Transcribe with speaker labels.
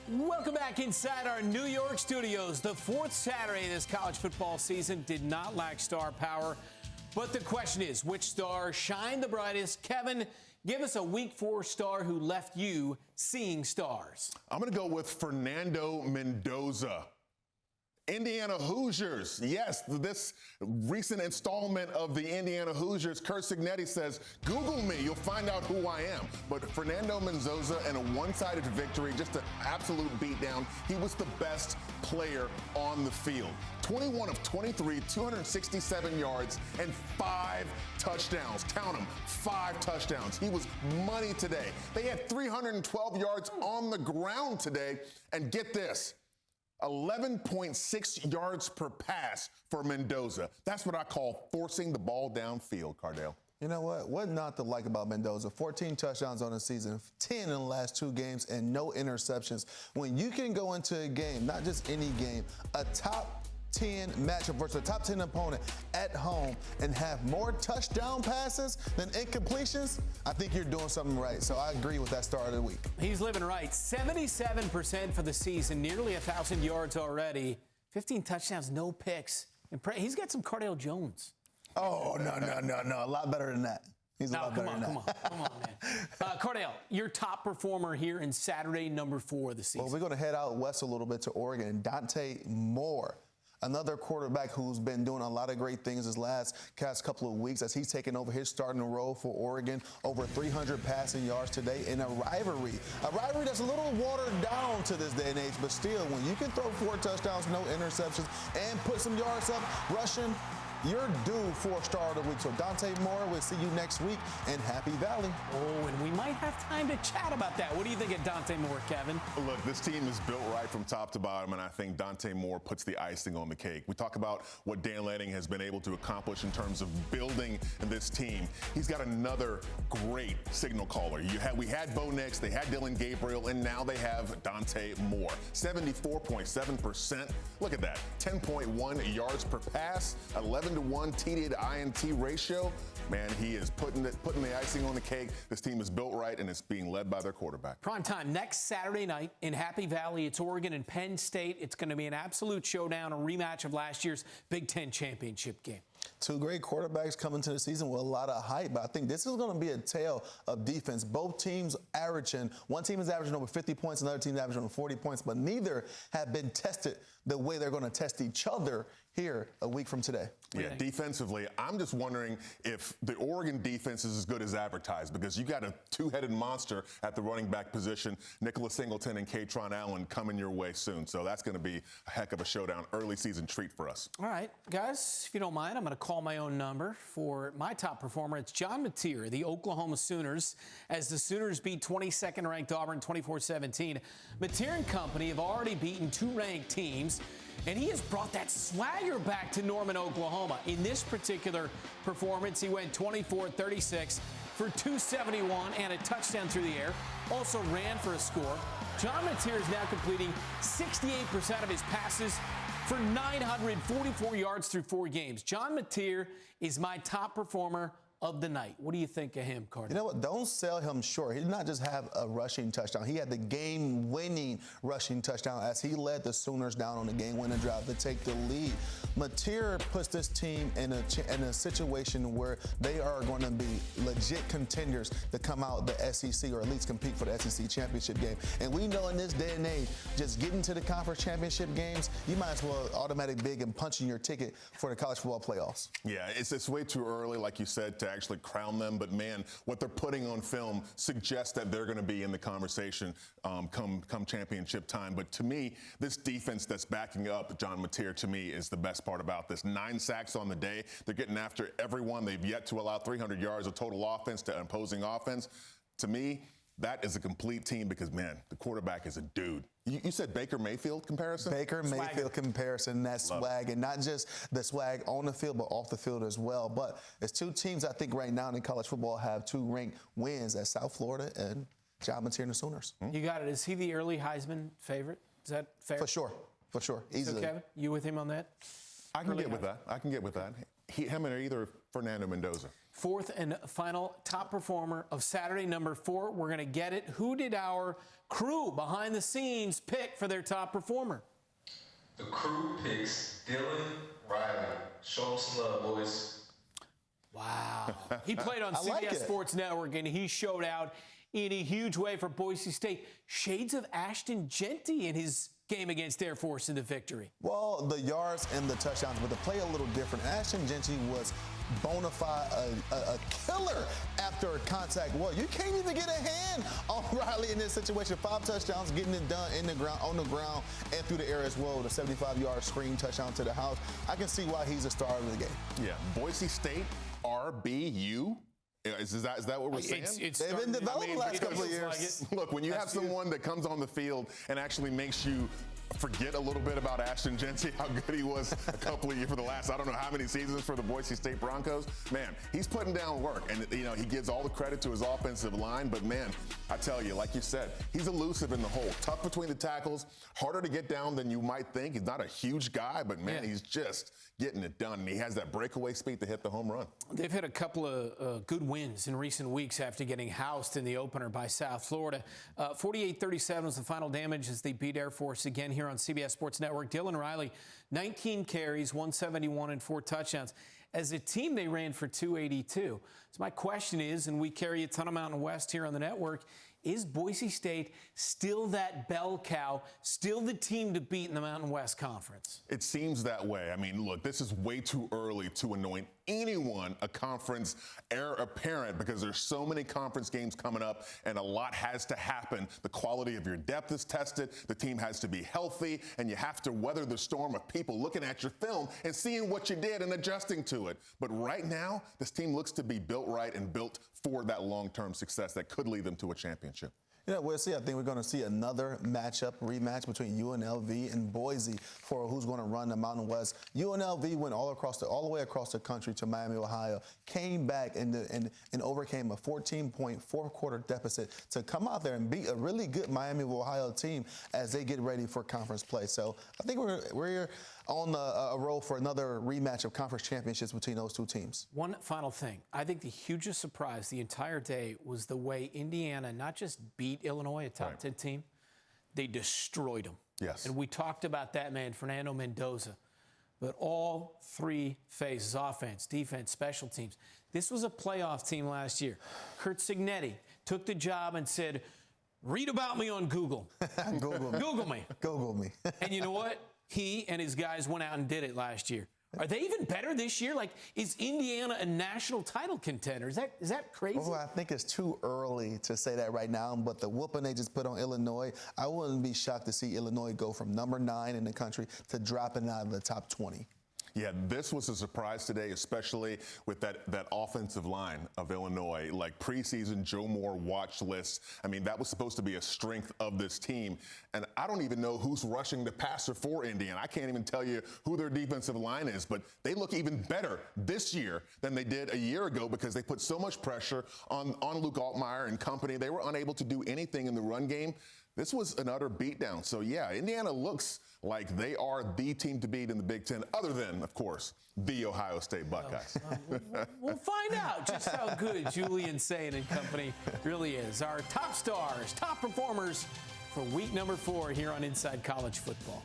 Speaker 1: Welcome back inside our New York studios. The fourth Saturday of this college football season did not lack star power. But the question is, which star shined the brightest? Kevin, give us a Week 4 star who left you seeing stars.
Speaker 2: I'm going to go with Fernando Mendoza. Indiana Hoosiers. Yes, this recent installment of the Indiana Hoosiers, Curt Cignetti says, Google me, you'll find out who I am. But Fernando Mendoza in a one-sided victory, just an absolute beatdown. He was the best player on the field. 21 of 23, 267 yards, and 5 touchdowns. Count them, 5 touchdowns. He was money today. They had 312 yards on the ground today. And get this, 11.6 yards per pass for Mendoza. That's what I call forcing the ball downfield, Cardale.
Speaker 3: You know what? What not to like about Mendoza? 14 touchdowns on the season, 10 in the last 2 games, and no interceptions. When you can go into a game, not just any game, a top 10 matchup versus a top 10 opponent at home and have more touchdown passes than incompletions, I think you're doing something right. So I agree with that start of the week.
Speaker 1: He's living right. 77% for the season, nearly 1,000 yards already, 15 touchdowns, no picks. He's got some Cardale Jones.
Speaker 3: Oh, no. A lot better than that. He's a lot better than that.
Speaker 1: Come on, man. Cardale, your top performer here in Saturday, number 4 of the season.
Speaker 3: Well, we're going to head out west a little bit to Oregon. Dante Moore. Another quarterback who's been doing a lot of great things his last couple of weeks as he's taken over his starting role for Oregon. Over 300 passing yards today in a rivalry that's a little watered down to this day and age, but still, when you can throw 4 touchdowns, no interceptions, and put some yards up rushing, you're due for star of the week. So Dante Moore, we'll see you next week in Happy Valley.
Speaker 1: Oh, and we might have time to chat about that. What do you think of Dante Moore, Kevin?
Speaker 2: Look, this team is built right from top to bottom, and I think Dante Moore puts the icing on the cake. We talk about what Dan Lanning has been able to accomplish in terms of building this team. He's got another great signal caller. We had Bo Nix, they had Dylan Gabriel, and now they have Dante Moore. 74.7%. Look at that. 10.1 yards per pass, 11-1 TD to INT ratio. Man, he is putting the icing on the cake. This team is built right, and it's being led by their quarterback.
Speaker 1: Prime time next Saturday night in Happy Valley. It's Oregon and Penn State. It's going to be an absolute showdown, a rematch of last year's Big Ten championship game.
Speaker 3: 2 great quarterbacks coming to the season with a lot of hype. But I think this is going to be a tale of defense. Both teams averaging, one team is averaging over 50 points, another team is averaging over 40 points, but neither have been tested the way they're going to test each other here a week from today.
Speaker 2: Yeah, defensively, I'm just wondering if the Oregon defense is as good as advertised, because you got a 2-headed monster at the running back position, Nicholas Singleton and Katron Allen coming your way soon. So that's going to be a heck of a showdown, early season treat for us.
Speaker 1: All right, guys, if you don't mind, I'm going to call my own number for my top performer. It's John Mateer, the Oklahoma Sooners, as the Sooners beat 22nd ranked Auburn 24-17. Mateer and company have already beaten 2 ranked teams, and he has brought that swagger back to Norman, Oklahoma. In this particular performance, he went 24-36 for 271 and a touchdown through the air. Also ran for a score. John Mateer is now completing 68% of his passes for 944 yards through 4 games. John Mateer is my top performer of the night. What do you think of him, Carter?
Speaker 3: You know what? Don't sell him short. He did not just have a rushing touchdown. He had the game-winning rushing touchdown as he led the Sooners down on the game-winning drive to take the lead. Mateer puts this team in a situation where they are going to be legit contenders to come out the SEC, or at least compete for the SEC championship game. And we know in this day and age, just getting to the conference championship games, you might as well automatic bid and punch in your ticket for the college football playoffs.
Speaker 2: Yeah, it's way too early, like you said, to actually crown them. But, man, what they're putting on film suggests that they're going to be in the conversation come championship time. But to me, this defense that's backing up John Mateer, to me, is the best part about this. 9 sacks on the day. They're getting after everyone. They've yet to allow 300 yards of total offense to opposing offense. To me, that is a complete team because, man, the quarterback is a dude. You said Baker Mayfield comparison?
Speaker 3: Baker Mayfield comparison, that swag, and not just the swag on the field, but off the field as well. But it's 2 teams, I think, right now in college football have 2 ranked wins at South Florida and John Mateer and the Sooners.
Speaker 1: You got it. Is he the early Heisman favorite? Is that fair?
Speaker 3: For sure. Easily.
Speaker 1: So, Kevin, you with him on that?
Speaker 2: I can get with that. Him and either Fernando Mendoza.
Speaker 1: fourth and final top performer of Saturday, number 4. We're going to get it. Who did our crew behind the scenes pick for their top performer?
Speaker 4: The crew picks Dylan Riley. Show him some love, boys.
Speaker 1: Wow. He played on CBS
Speaker 3: like
Speaker 1: Sports Network, and he showed out in a huge way for Boise State. Shades of Ashton Genty in his game against Air Force in the victory.
Speaker 3: Well, the yards and the touchdowns, but the play a little different. Ashton Genty was bona fide a killer after contact. Well, you can't even get a hand on Riley in this situation. 5 touchdowns, getting it done in the ground, on the ground, and through the air as well. The 75-yard screen touchdown to the house. I can see why he's a star of the game.
Speaker 2: Yeah, Boise State, RBU. Is that what we're saying?
Speaker 3: They've been developing the last couple of years.
Speaker 2: Look, when you have someone that comes on the field and actually makes you forget a little bit about Ashton Genty, how good he was a couple of years for the last, I don't know how many seasons for the Boise State Broncos. Man, he's putting down work, and he gives all the credit to his offensive line. But man, I tell you, like you said, he's elusive in the hole, tough between the tackles, harder to get down than you might think. He's not a huge guy, but man, he's just getting it done. And he has that breakaway speed to hit the home run.
Speaker 1: They've had a couple of good wins in recent weeks after getting housed in the opener by South Florida. 48-37 was the final damage as they beat Air Force again here on CBS Sports Network. Dylan Riley, 19 carries, 171 and 4 touchdowns. As a team, they ran for 282. So my question is, and we carry a ton of Mountain West here on the network, is Boise State still that bell cow, still the team to beat in the Mountain West Conference?
Speaker 2: It seems that way. I mean, look, this is way too early to anoint anyone a conference heir apparent because there's so many conference games coming up and a lot has to happen. The quality of your depth is tested. The team has to be healthy, and you have to weather the storm of people looking at your film and seeing what you did and adjusting to it. But right now, this team looks to be built right and built for that long-term success that could lead them to a championship.
Speaker 3: Yeah, we'll see. I think we're going to see another rematch between UNLV and Boise for who's going to run the Mountain West. UNLV went all the way across the country to Miami, Ohio, came back and overcame a 14-point fourth-quarter deficit to come out there and beat a really good Miami, Ohio team as they get ready for conference play. So I think we're on a roll for another rematch of conference championships between those two teams.
Speaker 1: One final thing. I think the hugest surprise the entire day was the way Indiana not just beat Illinois, a top 10 team, they destroyed them.
Speaker 2: Yes.
Speaker 1: And we talked about that man, Fernando Mendoza. But all 3 phases, offense, defense, special teams. This was a playoff team last year. Curt Cignetti took the job and said, read about me on Google.
Speaker 3: Google me.
Speaker 1: Google me.
Speaker 3: Google me.
Speaker 1: And you know what? He and his guys went out and did it last year. Are they even better this year? Like, is Indiana a national title contender? Is that crazy?
Speaker 3: Well, I think it's too early to say that right now, but the whooping they just put on Illinois, I wouldn't be shocked to see Illinois go from number 9 in the country to dropping out of the top 20.
Speaker 2: Yeah, this was a surprise today, especially with that offensive line of Illinois. Like preseason Joe Moore watch lists. I mean, that was supposed to be a strength of this team. And I don't even know who's rushing the passer for Indiana. I can't even tell you who their defensive line is, but they look even better this year than they did a year ago because they put so much pressure on Luke Altmaier and company. They were unable to do anything in the run game. This was an utter beatdown. So, yeah, Indiana looks like they are the team to beat in the Big Ten, other than, of course, the Ohio State Buckeyes.
Speaker 1: We'll find out just how good Julian Sayin and company really is. Our top stars, top performers for week number 4 here on Inside College Football.